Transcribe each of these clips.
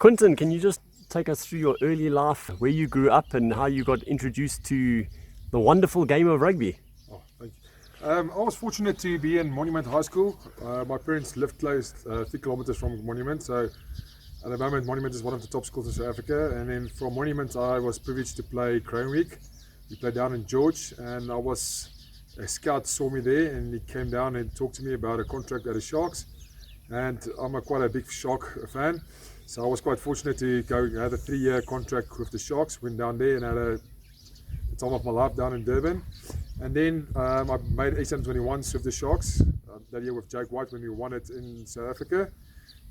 Quintin, can you just take us through your early life, where you grew up and how you got introduced to the wonderful game of rugby? Oh, thank you. I was fortunate to be in Monument High School. My parents lived close, 3 kilometers from Monument, so at the moment Monument is one of the top schools in South Africa. And then from Monument I was privileged to play Crown Week. We played down in George, and a scout saw me there and he came down and talked to me about a contract at the Sharks. And I'm quite a big Shark fan, so I was quite fortunate to go have a 3-year contract with the Sharks. Went down there and had the time of my life down in Durban. And then I made Ep.1 with the Sharks that year with Jake White when we won it in South Africa.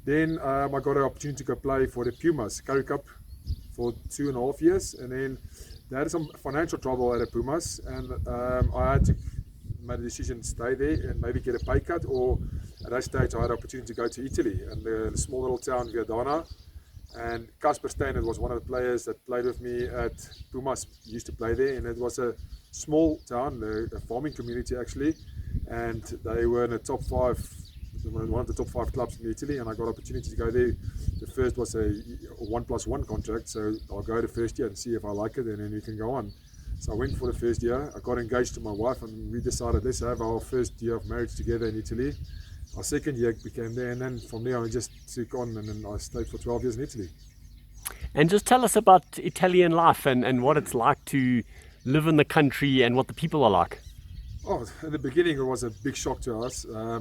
Then I got an opportunity to go play for the Pumas Currie Cup for 2.5 years, and then they had some financial trouble at the Pumas, and I had to make a decision to stay there and maybe get a pay cut, or at that stage I had an opportunity to go to Italy and the small little town Viadana. And Casper Steiner was one of the players that played with me at Pumas, used to play there, and it was a small town, a farming community actually, and they were in the top 5, one of the top 5 clubs in Italy, and I got an opportunity to go there. The first was a 1+1 contract, so I'll go the first year and see if I like it, and then we can go on. So I went for the first year. I got engaged to my wife, and we decided let's have our first year of marriage together in Italy. Our second year became there, and then from there I just took on, and then I stayed for 12 years in Italy. And just tell us about Italian life and what it's like to live in the country and what the people are like. Oh, in the beginning it was a big shock to us. I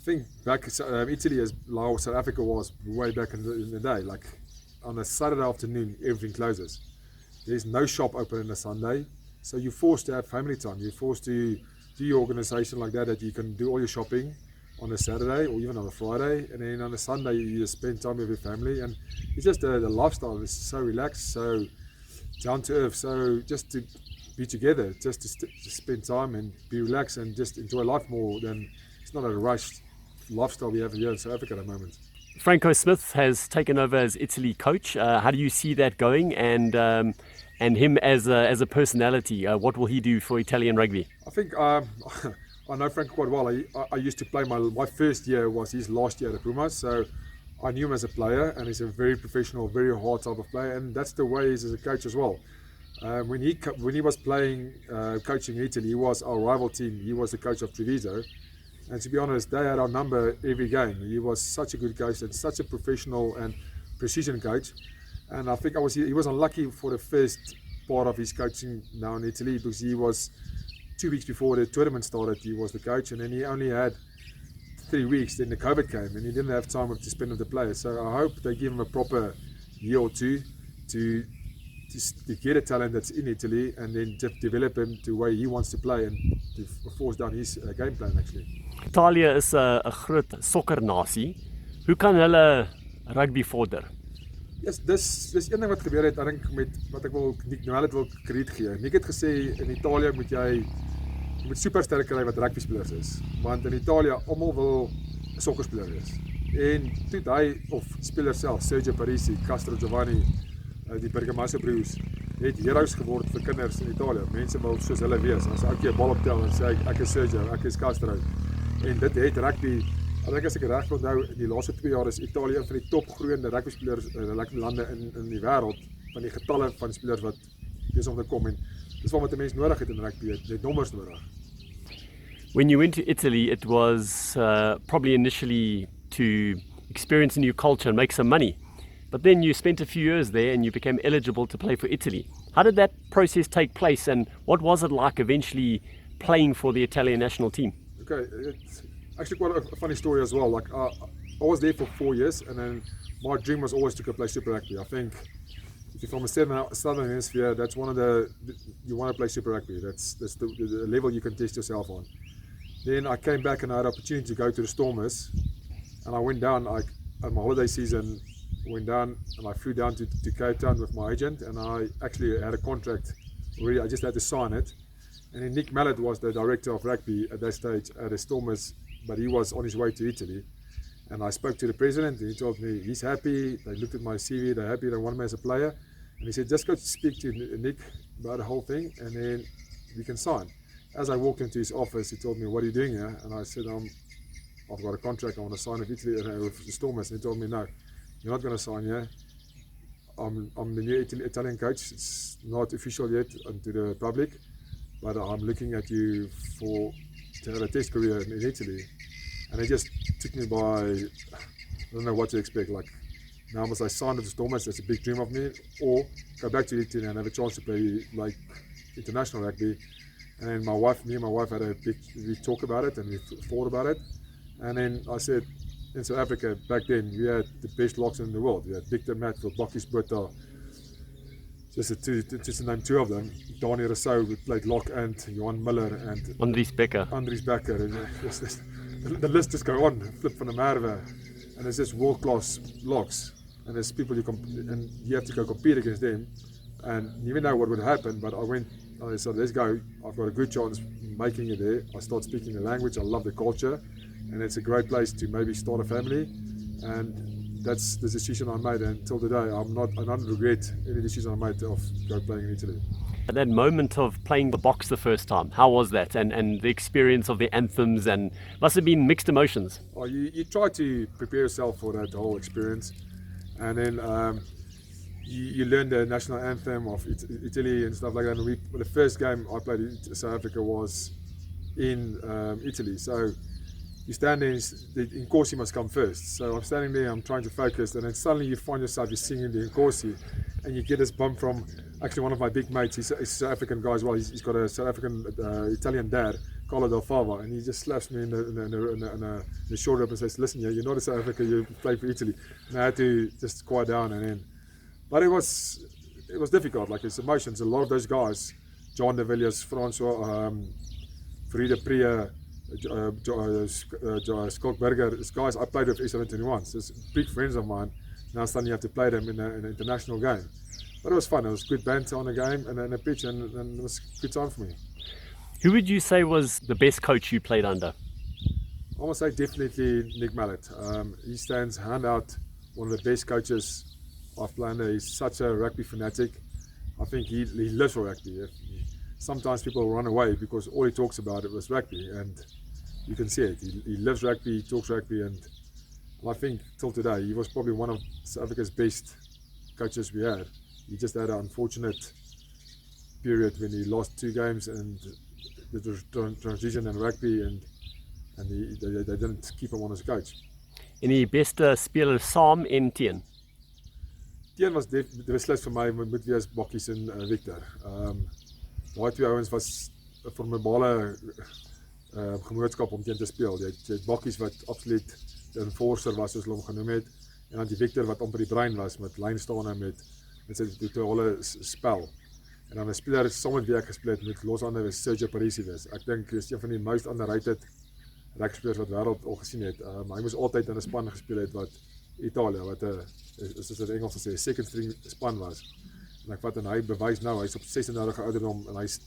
think back Italy as like South Africa was way back in the day. Like on a Saturday afternoon, everything closes. There's no shop open on a Sunday, so you're forced to have family time. You're forced to do your organisation like that you can do all your shopping on a Saturday or even on a Friday, and then on a Sunday you just spend time with your family. And it's just the lifestyle is so relaxed, so down to earth, so just to be together, just to spend time and be relaxed and just enjoy life more. Than it's not a rushed lifestyle we have here in South Africa at the moment. Franco Smith has taken over as Italy coach. How do you see that going, and him as a personality? What will he do for Italian rugby? I think I know Franco quite well. I used to play my first year was his last year at the Pumas, so I knew him as a player, and he's a very professional, very hard type of player, and that's the way he is as a coach as well. When he was playing coaching in Italy, he was our rival team. He was the coach of Treviso. And to be honest, they had our number every game. He was such a good coach and such a professional and precision coach. And I think he was unlucky for the first part of his coaching now in Italy, because he was 2 weeks before the tournament started, he was the coach, and then he only had 3 weeks, then the COVID came and he didn't have time to spend with the players. So I hope they give him a proper year or two to get a talent that's in Italy, and then to develop him to the way he wants to play and to force down his game plan actually. Italië is 'n groot sokkernasie. Hoe kan hulle rugby vorder? Yes, dis een ding wat gebeur het, ek dink met wat ek wil Mallett wil krediet gee. Nick het gesê in Italië jy moet supersterk kry wat rugby spelers is, want in Italië almal wil 'n sokkerspeler wees. En toe hy of spelers self, Sergio Parisi, Castro Giovanni, die Bergamasco broers, het heroes geword vir kinders in Italië. Mense wil soos hulle wees. As ek 'n bal optel en sê ek is Sergio, ek is Castro. En dit het rugby, as ek reg onthou, in die laaste 2 jaar is Italië een van die top groeiende rugby spelers lande in die wêreld, van die getalle van spelers wat besig om te kom, en dis wat 'n mens nodig het in rugby, net nommers nodig. When you went to Italy, it was probably initially to experience a new culture and make some money. But then you spent a few years there and you became eligible to play for Italy. How did that process take place, and what was it like eventually playing for the Italian national team? Okay, it's actually quite a funny story as well. Like I was there for 4 years, and then my dream was always to go play Super Rugby. I think if you're from a southern hemisphere, that's one of you want to play Super Rugby. That's the level you can test yourself on. Then I came back and I had an opportunity to go to the Stormers, and I went down on my holiday season. Went down and I flew down to Cape Town with my agent, and I actually had a contract already. I just had to sign it. And then Nick Mallett was the director of rugby at that stage at the Stormers, but he was on his way to Italy. And I spoke to the president, and he told me he's happy. They looked at my CV, they're happy, they want me as a player. And he said, just go speak to Nick about the whole thing, and then we can sign. As I walked into his office, he told me, what are you doing here? And I said, I've got a contract, I want to sign with Italy with the Stormers. And he told me, no, you're not going to sign here. I'm the new Italian coach. It's not official yet to the public, but I'm looking at you to have a test career in Italy. And it just took me by, I don't know what to expect. Like, now must I sign with the Stormers? That's a big dream of me, or go back to Italy and have a chance to play like international rugby. And me and my wife had we talk about it, and we thought about it. And then I said, in South Africa back then, we had the best locks in the world. We had Victor Matfield, Bokkies Botha, just to name two of them. Dani Rousseau, who played lock, and Johan Miller and Andries Becker. And the list just go on. Flip van der Merwe, and it's just world-class locks. And there's people and you have to go compete against them. And you never know what would happen. But I said, let's go. I've got a good chance making it there. I start speaking the language. I love the culture. And it's a great place to maybe start a family, and that's the decision I made. And until today, I don't regret any decision I made of go playing in Italy. At that moment of playing the box the first time, how was that? And the experience of the anthems, and must have been mixed emotions. Oh, you try to prepare yourself for that whole experience, and then you learn the national anthem of Italy and stuff like that. And the first game I played in South Africa was in Italy, so. You stand there, the Nkosi must come first. So I'm standing there, I'm trying to focus, and then suddenly you find yourself, you're singing the Nkosi, and you get this bump from actually one of my big mates. He's a South African guy as well. He's got a South African Italian dad, Carlo Del Fava, and he just slaps me in the shoulder and says, "Listen, you're not a South African, you play for Italy." And I had to just quiet down, but it was difficult. Like, it's emotions. A lot of those guys, John de Villiers, Francois, Friede Priya, Scott Berger, these guys I played with S21, so it's big friends of mine. Now suddenly you have to play them in an international game. But it was fun, it was good banter on the game and a pitch, and it was a good time for me. Who would you say was the best coach you played under? I must say definitely Nick Mallett. He stands hand out, one of the best coaches I've played under. He's such a rugby fanatic. I think he lives for rugby. Sometimes people run away because all he talks about it was rugby, and you can see it. He lives rugby, he talks rugby, and I think till today he was probably one of South Africa's best coaches we had. He just had an unfortunate period when he lost 2 games and the transition in rugby, and they didn't keep him on as a coach. En die beste speler saam en teen? Teen was die beslis vir my moet wees Bokkies en Victor. Daai 2 ouens was 'n formidable genootskap om teen te speel. Jy het Bokkies wat absoluut 'n enforcer was, soos hulle hom genoem het, en dan die Victor wat amper die brein was met lynstane met sy totale spel. En dan 'n speler saam met wie ek gespeel het met loshande was Sergio Parisi wees. Ek dink dis een van die most underrated rugbyspelers wat wêreld al gesien het. Hy moes altyd in 'n span gespeel het wat Italië, wat soos in Engels sê, second string span was. En ek vat en hy bewys nou, hy's op 36 ouderdom en hy's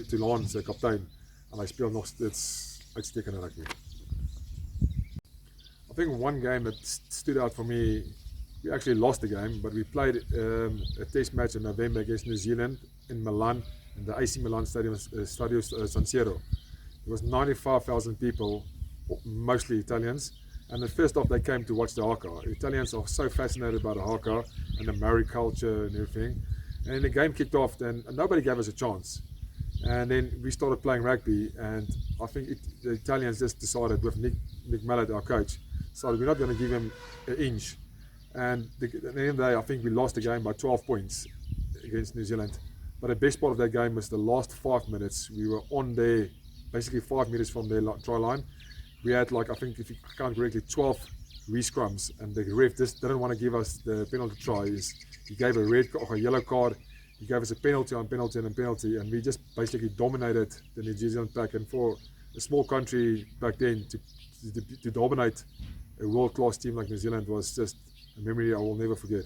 Toulon se kaptein en hy speel nog steeds uitstekende rugby. I think one game that stood out for me, we actually lost the game, but we played a test match in November against New Zealand in Milan, in the AC Milan Stadio San Siro. There was 95,000 people, mostly Italians, and at first off they came to watch the haka. Italians are so fascinated by the haka and the Maori culture and everything. And the game kicked off and nobody gave us a chance. And then we started playing rugby, and I think the Italians just decided with Nick Mallett, our coach, decided we're not going to give him an inch. And at the end of the day, I think we lost the game by 12 points against New Zealand. But the best part of that game was the last 5 minutes. We were on there, basically 5 meters from their try line. We had, like, I think if you count correctly, 12 re-scrums, and the ref just didn't want to give us the penalty try. He gave a yellow card, he gave us a penalty on penalty and a penalty, and we just basically dominated the New Zealand pack. And for a small country back then to dominate a world-class team like New Zealand was just a memory I will never forget.